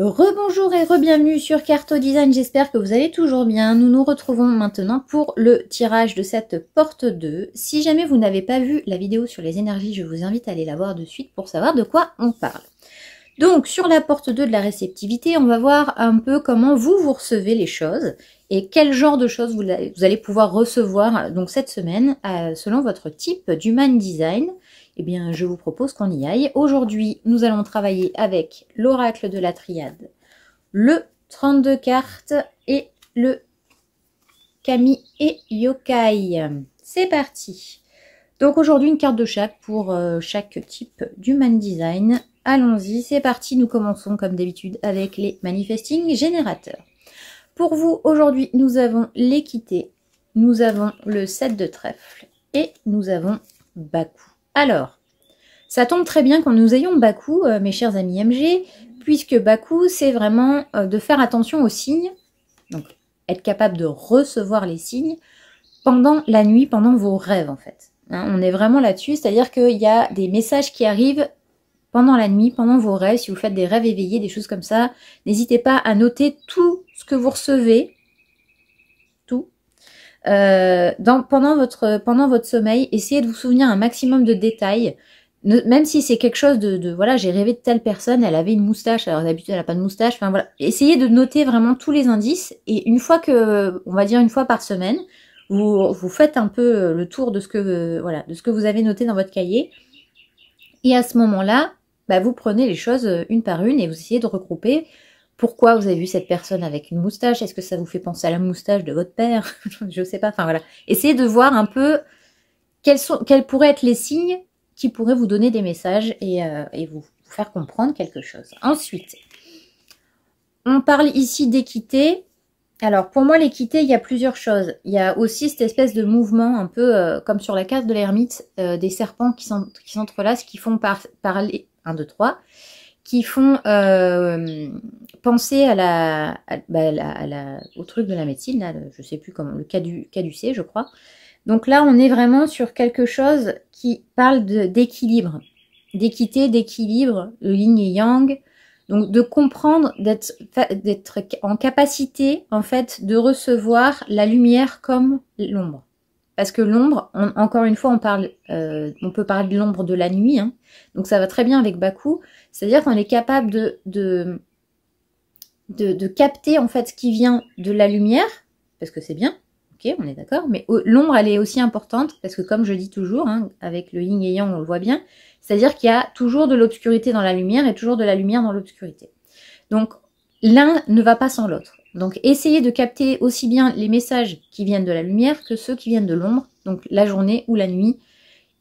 Rebonjour et re-bienvenue sur Carto Design, j'espère que vous allez toujours bien. Nous nous retrouvons maintenant pour le tirage de cette porte 2. Si jamais vous n'avez pas vu la vidéo sur les énergies, je vous invite à aller la voir de suite pour savoir de quoi on parle. Donc sur la porte 2 de la réceptivité, on va voir un peu comment vous recevez les choses et quel genre de choses vous allez pouvoir recevoir donc cette semaine selon votre type d'human design. Eh bien, je vous propose qu'on y aille. Aujourd'hui, nous allons travailler avec l'oracle de la triade, le 32 cartes et le Kami et Yokai. C'est parti. Donc aujourd'hui, une carte de chaque pour chaque type d'human design. Allons-y, c'est parti. Nous commençons comme d'habitude avec les manifesting générateurs. Pour vous, aujourd'hui, nous avons l'équité, nous avons le 7 de trèfle et nous avons Baku. Alors, ça tombe très bien quand nous ayons Baku, mes chers amis MG, puisque Baku, c'est vraiment de faire attention aux signes, donc être capable de recevoir les signes pendant la nuit, pendant vos rêves en fait. Hein, on est vraiment là-dessus, c'est-à-dire qu'il y a des messages qui arrivent pendant la nuit, pendant vos rêves, si vous faites des rêves éveillés, des choses comme ça, n'hésitez pas à noter tout ce que vous recevez, tout, pendant votre sommeil. Essayez de vous souvenir un maximum de détails, même si c'est quelque chose voilà, j'ai rêvé de telle personne, elle avait une moustache, alors d'habitude elle n'a pas de moustache, enfin voilà. Essayez de noter vraiment tous les indices, et une fois que, on va dire une fois par semaine, vous faites un peu le tour de ce que, voilà, de ce que vous avez noté dans votre cahier, et à ce moment-là, bah, vous prenez les choses une par une et vous essayez de regrouper. Pourquoi vous avez vu cette personne avec une moustache? Est-ce que ça vous fait penser à la moustache de votre père? Je sais pas, enfin voilà. Essayez de voir un peu quels pourraient être les signes qui pourraient vous donner des messages et vous faire comprendre quelque chose. Ensuite, on parle ici d'équité. Alors pour moi, l'équité, il y a plusieurs choses. Il y a aussi cette espèce de mouvement un peu comme sur la carte de l'ermite, des serpents qui s'entrelacent, qui font parler 1, 2, 3, qui font penser au truc de la médecine, là, je sais plus comment, le caducée, je crois. Donc là, on est vraiment sur quelque chose qui parle d'équilibre, d'équité, d'équilibre, de yin et yang. Donc de comprendre, d'être en capacité en fait de recevoir la lumière comme l'ombre. Parce que l'ombre, encore une fois, on peut parler de l'ombre de la nuit, hein. Donc ça va très bien avec Baku. C'est-à-dire qu'on est capable de capter en fait ce qui vient de la lumière, parce que c'est bien. Ok, on est d'accord, mais l'ombre, elle est aussi importante, parce que comme je dis toujours, hein, avec le yin et yang, on le voit bien, c'est-à-dire qu'il y a toujours de l'obscurité dans la lumière et toujours de la lumière dans l'obscurité. Donc, l'un ne va pas sans l'autre. Donc, essayez de capter aussi bien les messages qui viennent de la lumière que ceux qui viennent de l'ombre, donc la journée ou la nuit,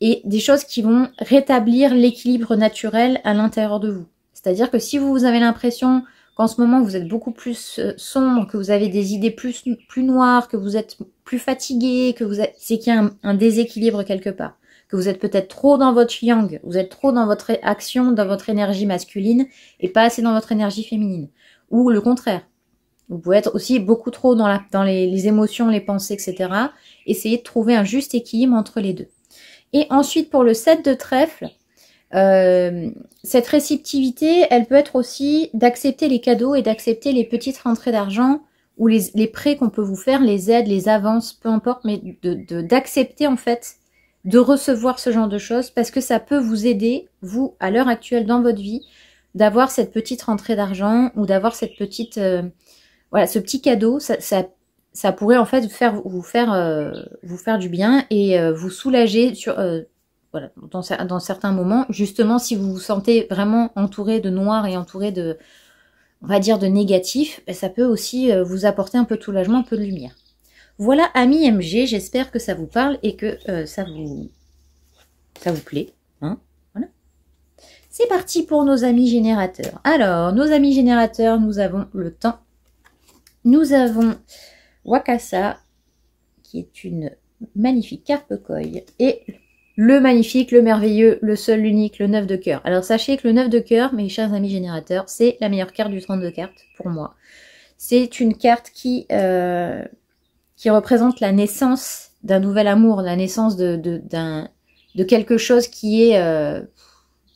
et des choses qui vont rétablir l'équilibre naturel à l'intérieur de vous. C'est-à-dire que si vous avez l'impression qu'en ce moment vous êtes beaucoup plus sombre, que vous avez des idées plus noires, que vous êtes plus fatigué, c'est qu'il y a un déséquilibre quelque part. Que vous êtes peut-être trop dans votre yang, vous êtes trop dans votre action, dans votre énergie masculine, et pas assez dans votre énergie féminine. Ou le contraire. Vous pouvez être aussi beaucoup trop dans les émotions, les pensées, etc. Essayez de trouver un juste équilibre entre les deux. Et ensuite, pour le 7 de trèfle, cette réceptivité, elle peut être aussi d'accepter les cadeaux et d'accepter les petites rentrées d'argent ou les prêts qu'on peut vous faire, les aides, les avances, peu importe, mais d'accepter en fait de recevoir ce genre de choses parce que ça peut vous aider, vous, à l'heure actuelle dans votre vie, d'avoir cette petite rentrée d'argent ou d'avoir cette petite, voilà, ce petit cadeau, ça pourrait en fait vous faire du bien et vous soulager voilà, dans certains moments, justement si vous vous sentez vraiment entouré de noir et entouré de, on va dire, de négatif, ça peut aussi vous apporter un peu de soulagement, un peu de lumière. Voilà, amis MG, j'espère que ça vous parle et que ça vous plaît. Hein, voilà. C'est parti pour nos amis générateurs. Alors, nos amis générateurs, nous avons le temps. Nous avons Wakasa, qui est une magnifique carte Pokoi, et le magnifique, le merveilleux, le seul, l'unique, le 9 de cœur. Alors sachez que le 9 de cœur, mes chers amis générateurs, c'est la meilleure carte du 32 cartes pour moi. C'est une carte qui représente la naissance d'un nouvel amour, la naissance de quelque chose qui est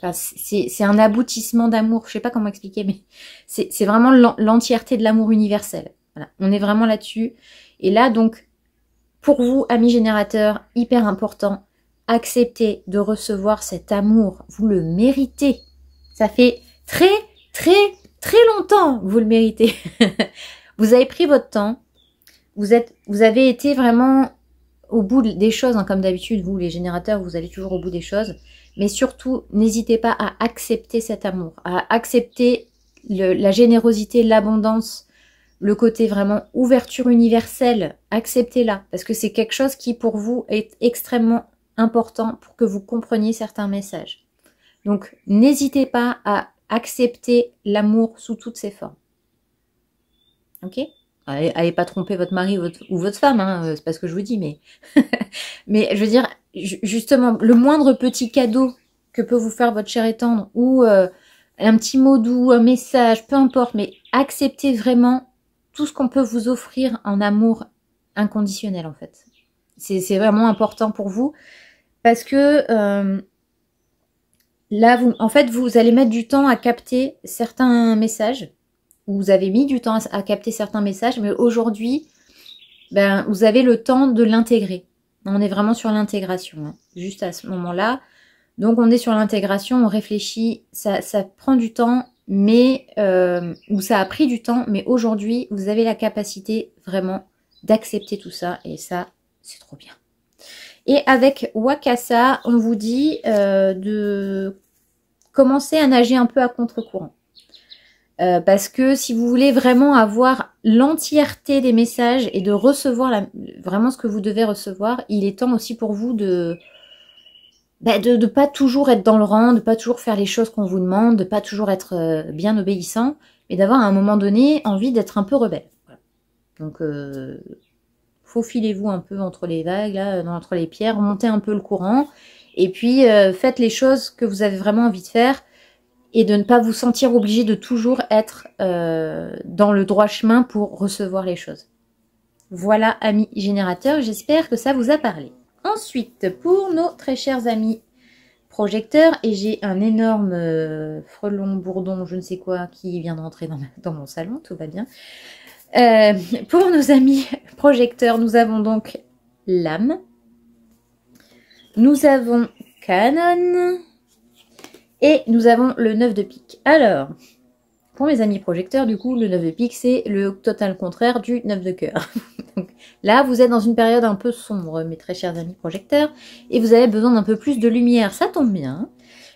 Enfin, c'est un aboutissement d'amour. Je sais pas comment expliquer, mais c'est vraiment l'entièreté de l'amour universel. Voilà, on est vraiment là-dessus. Et là, donc, pour vous, amis générateurs, hyper important, acceptez de recevoir cet amour. Vous le méritez. Ça fait très, très, très longtemps que vous le méritez. Vous avez pris votre temps. Vous avez été vraiment au bout des choses, hein, comme d'habitude, vous, les générateurs, vous allez toujours au bout des choses. Mais surtout, n'hésitez pas à accepter cet amour, à accepter la générosité, l'abondance, le côté vraiment ouverture universelle. Acceptez-la, parce que c'est quelque chose qui, pour vous, est extrêmement important pour que vous compreniez certains messages. Donc, n'hésitez pas à accepter l'amour sous toutes ses formes. Ok ? Allez pas tromper votre mari ou votre femme, hein, c'est pas ce que je vous dis, mais... mais je veux dire, justement, le moindre petit cadeau que peut vous faire votre cher et tendre, ou un petit mot doux, un message, peu importe, mais acceptez vraiment tout ce qu'on peut vous offrir en amour inconditionnel, en fait. C'est vraiment important pour vous, parce que là, en fait, vous allez mettre du temps à capter certains messages. Vous avez mis du temps à capter certains messages, mais aujourd'hui, ben, vous avez le temps de l'intégrer. On est vraiment sur l'intégration, hein, juste à ce moment-là. Donc, on est sur l'intégration, on réfléchit, ça prend du temps, mais ou ça a pris du temps, mais aujourd'hui, vous avez la capacité vraiment d'accepter tout ça, et ça, c'est trop bien. Et avec Wakasa, on vous dit de commencer à nager un peu à contre-courant. Parce que si vous voulez vraiment avoir l'entièreté des messages et de recevoir vraiment ce que vous devez recevoir, il est temps aussi pour vous de pas toujours être dans le rang, de pas toujours faire les choses qu'on vous demande, de pas toujours être bien obéissant, mais d'avoir à un moment donné envie d'être un peu rebelle. Voilà. Donc, faufilez-vous un peu entre les vagues, là, entre les pierres, montez un peu le courant, et puis faites les choses que vous avez vraiment envie de faire, et de ne pas vous sentir obligé de toujours être dans le droit chemin pour recevoir les choses. Voilà, amis générateurs, j'espère que ça vous a parlé. Ensuite, pour nos très chers amis projecteurs, et j'ai un énorme frelon, bourdon, je ne sais quoi, qui vient de rentrer dans mon salon, tout va bien. Pour nos amis projecteurs, nous avons donc l'âme, nous avons Canon, et nous avons le 9 de pique. Alors, pour mes amis projecteurs, du coup, le 9 de pique, c'est le total contraire du 9 de cœur. Donc là, vous êtes dans une période un peu sombre, mes très chers amis projecteurs, et vous avez besoin d'un peu plus de lumière. Ça tombe bien,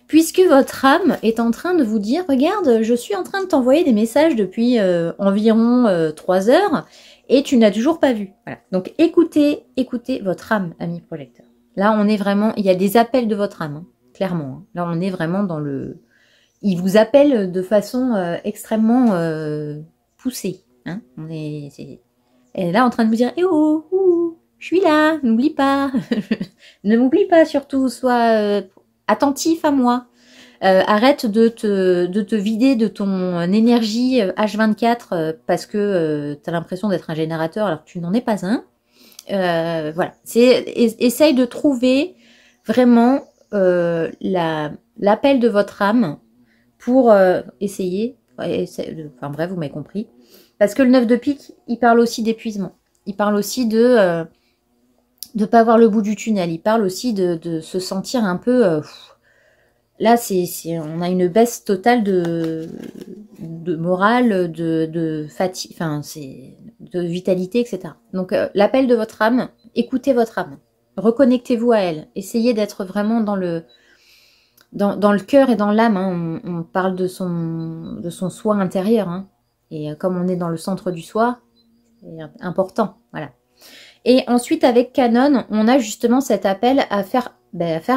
puisque votre âme est en train de vous dire, regarde, je suis en train de t'envoyer des messages depuis environ 3 heures, et tu n'as toujours pas vu. Voilà. Donc écoutez votre âme, amis projecteurs. Là, on est vraiment, il y a des appels de votre âme, hein. Clairement, là on est vraiment dans le... Il vous appelle de façon extrêmement poussée. Hein, elle est là en train de vous dire « Eh oh, je suis là, n'oublie pas. Ne m'oublie pas surtout, sois attentif à moi. Arrête de te vider de ton énergie H24 parce que tu as l'impression d'être un générateur alors que tu n'en es pas un. » Voilà, essaye de trouver vraiment... l'appel de votre âme pour essayer, enfin bref, vous m'avez compris, parce que le 9 de pique, il parle aussi d'épuisement, il parle aussi de pas voir le bout du tunnel, il parle aussi de se sentir un peu, là on a une baisse totale de morale, de fatigue, enfin de vitalité, etc. Donc l'appel de votre âme, écoutez votre âme. Reconnectez-vous à elle. Essayez d'être vraiment dans le cœur et dans l'âme. Hein. On parle de son soi intérieur. Hein. Et comme on est dans le centre du soi, c'est important. Voilà. Et ensuite, avec Canon, on a justement cet appel à faire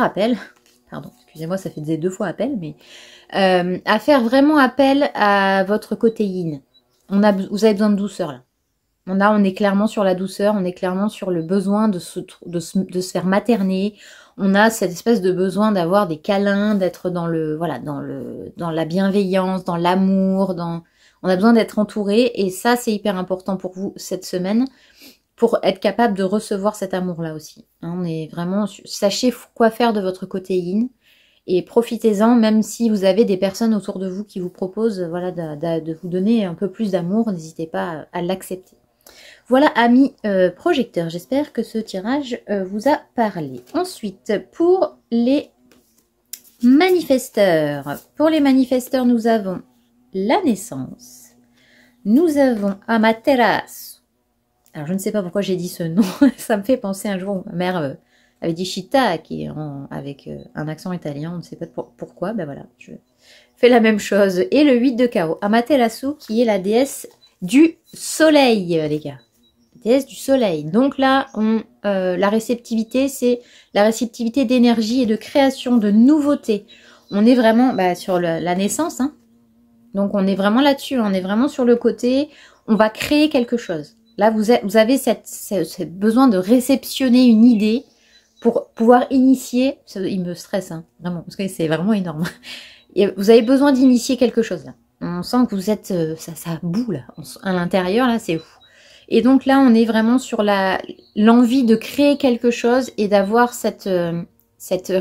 appel. Pardon, excusez-moi, ça fait 2 fois appel, mais à faire vraiment appel à votre côté yin. Vous avez besoin de douceur là. On est clairement sur la douceur, on est clairement sur le besoin de se faire materner. On a cette espèce de besoin d'avoir des câlins, d'être dans la bienveillance, dans l'amour, on a besoin d'être entouré et ça c'est hyper important pour vous cette semaine pour être capable de recevoir cet amour-là aussi. Hein, on est vraiment, sachez quoi faire de votre côté yin Et profitez-en, même si vous avez des personnes autour de vous qui vous proposent voilà, de vous donner un peu plus d'amour, n'hésitez pas à l'accepter. Voilà, amis projecteurs, j'espère que ce tirage vous a parlé. Ensuite, pour les manifesteurs. Pour les manifesteurs, nous avons la naissance. Nous avons Amaterasu. Alors, je ne sais pas pourquoi j'ai dit ce nom. Ça me fait penser un jour où ma mère avait dit Chita, qui est avec un accent italien. On ne sait pas pourquoi. Ben voilà, je fais la même chose. Et le 8 de carreau. Amaterasu, qui est la déesse du soleil, les gars. Déesse du soleil. Donc là, la réceptivité, c'est la réceptivité d'énergie et de création, de nouveautés. On est vraiment sur la naissance. Hein. Donc on est vraiment là-dessus. On est vraiment sur le côté, on va créer quelque chose. Là, vous avez ce besoin de réceptionner une idée pour pouvoir initier. Il me stresse, hein, vraiment, parce que c'est vraiment énorme. Et vous avez besoin d'initier quelque chose là. On sent que vous êtes, ça boue là, à l'intérieur là, c'est fou. Et donc là, on est vraiment sur l'envie de créer quelque chose et d'avoir cette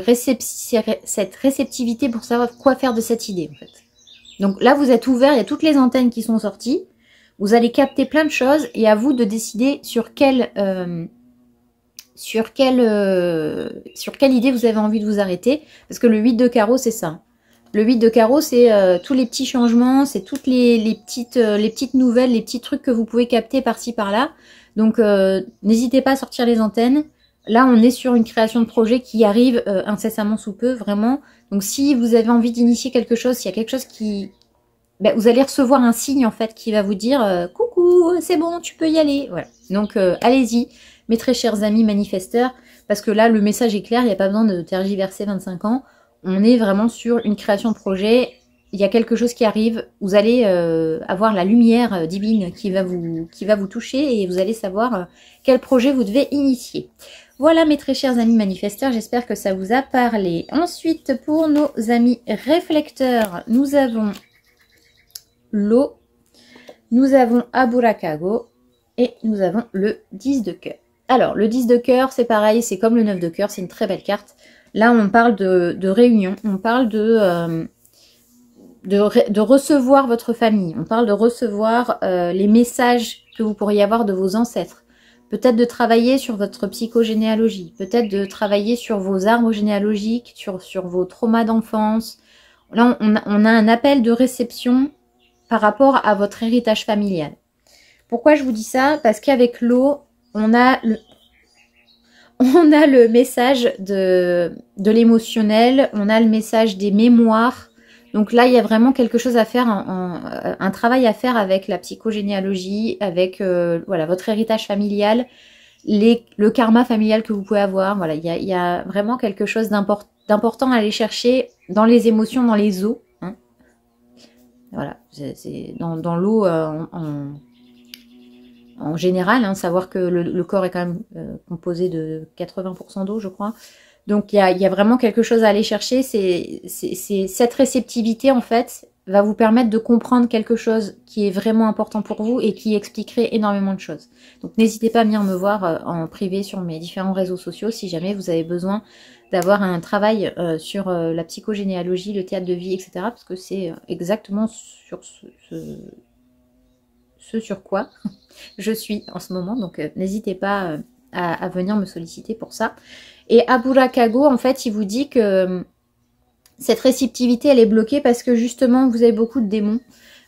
réceptivité pour savoir quoi faire de cette idée, en fait. Donc là, vous êtes ouvert, il y a toutes les antennes qui sont sorties. Vous allez capter plein de choses et à vous de décider sur quelle idée vous avez envie de vous arrêter. Parce que le 8 de carreau, c'est ça. Le 8 de carreau, c'est tous les petits changements, c'est toutes les petites nouvelles, les petits trucs que vous pouvez capter par-ci, par-là. Donc, n'hésitez pas à sortir les antennes. Là, on est sur une création de projet qui arrive incessamment sous peu, vraiment. Donc, si vous avez envie d'initier quelque chose, s'il y a quelque chose qui... vous allez recevoir un signe, en fait, qui va vous dire « Coucou, c'est bon, tu peux y aller ». Voilà. Donc, allez-y, mes très chers amis manifesteurs, parce que là, le message est clair, il n'y a pas besoin de tergiverser 25 ans. On est vraiment sur une création de projet, il y a quelque chose qui arrive, vous allez avoir la lumière divine qui va vous toucher et vous allez savoir quel projet vous devez initier. Voilà mes très chers amis manifesteurs, j'espère que ça vous a parlé. Ensuite, pour nos amis réflecteurs, nous avons l'eau, nous avons Aburakago et nous avons le 10 de cœur. Alors, le 10 de cœur, c'est pareil, c'est comme le 9 de cœur, c'est une très belle carte. Là, on parle de réunion, on parle de recevoir votre famille, on parle de recevoir les messages que vous pourriez avoir de vos ancêtres. Peut-être de travailler sur votre psychogénéalogie, peut-être de travailler sur vos arbres généalogiques, sur vos traumas d'enfance. Là, on a un appel de réception par rapport à votre héritage familial. Pourquoi je vous dis ça? Parce qu'avec l'eau, on a le message de l'émotionnel, on a le message des mémoires. Donc là, il y a vraiment quelque chose à faire, un travail à faire avec la psychogénéalogie, avec voilà, votre héritage familial, le karma familial que vous pouvez avoir. Voilà, il y a vraiment quelque chose d'important à aller chercher dans les émotions, dans les os. Hein. Voilà, c'est dans l'eau en général, hein, savoir que le corps est quand même composé de 80% d'eau, je crois. Donc, il y a vraiment quelque chose à aller chercher. C'est cette réceptivité, en fait, va vous permettre de comprendre quelque chose qui est vraiment important pour vous et qui expliquerait énormément de choses. Donc, n'hésitez pas à venir me voir en privé sur mes différents réseaux sociaux si jamais vous avez besoin d'avoir un travail sur la psychogénéalogie, le théâtre de vie, etc. Parce que c'est exactement sur ce sur quoi je suis en ce moment. Donc, n'hésitez pas à venir me solliciter pour ça. Et Aburakago, en fait, il vous dit que cette réceptivité, elle est bloquée parce que justement, vous avez beaucoup de démons.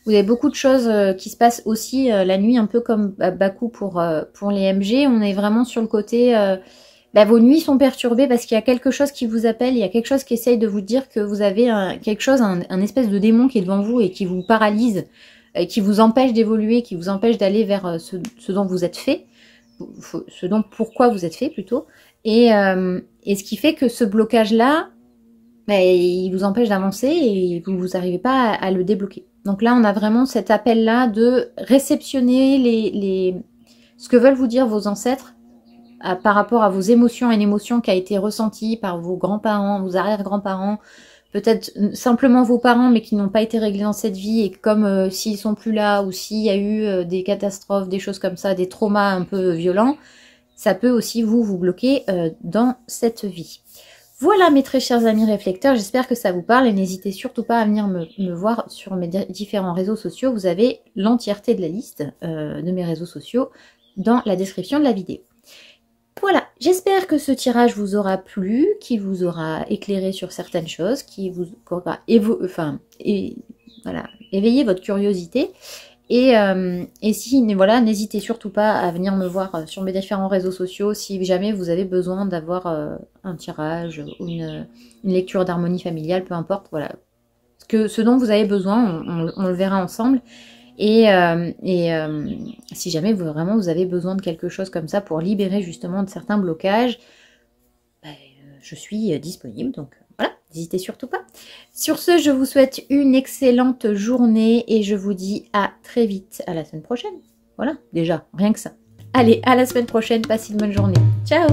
Vous avez beaucoup de choses qui se passent aussi la nuit, un peu comme Baku pour les MG. On est vraiment sur le côté... vos nuits sont perturbées parce qu'il y a quelque chose qui vous appelle, il y a quelque chose qui essaye de vous dire que vous avez quelque chose, un espèce de démon qui est devant vous et qui vous paralyse, qui vous empêche d'évoluer, qui vous empêche d'aller vers ce dont vous êtes fait, pourquoi vous êtes fait plutôt. Et ce qui fait que ce blocage-là, il vous empêche d'avancer et vous n'arrivez pas à le débloquer. Donc là, on a vraiment cet appel-là de réceptionner ce que veulent vous dire vos ancêtres par rapport à vos émotions, une émotion qui a été ressentie par vos grands-parents, vos arrière-grands-parents, peut-être simplement vos parents, mais qui n'ont pas été réglés dans cette vie, et comme s'ils sont plus là, ou s'il y a eu des catastrophes, des choses comme ça, des traumas un peu violents, ça peut aussi vous bloquer dans cette vie. Voilà mes très chers amis réflecteurs, j'espère que ça vous parle et n'hésitez surtout pas à venir me voir sur mes différents réseaux sociaux. Vous avez l'entièreté de la liste de mes réseaux sociaux dans la description de la vidéo. Voilà, j'espère que ce tirage vous aura plu, qui vous aura éclairé sur certaines choses, qui vous aura éveillé votre curiosité. Et si, voilà, n'hésitez surtout pas à venir me voir sur mes différents réseaux sociaux si jamais vous avez besoin d'avoir un tirage ou une lecture d'harmonie familiale, peu importe, voilà. Ce dont vous avez besoin, on le verra ensemble. Et si jamais vous avez besoin de quelque chose comme ça pour libérer justement de certains blocages, je suis disponible, donc voilà, n'hésitez surtout pas. Sur ce, je vous souhaite une excellente journée et je vous dis à très vite, à la semaine prochaine. Voilà, déjà, rien que ça. Allez, à la semaine prochaine, passez une bonne journée. Ciao!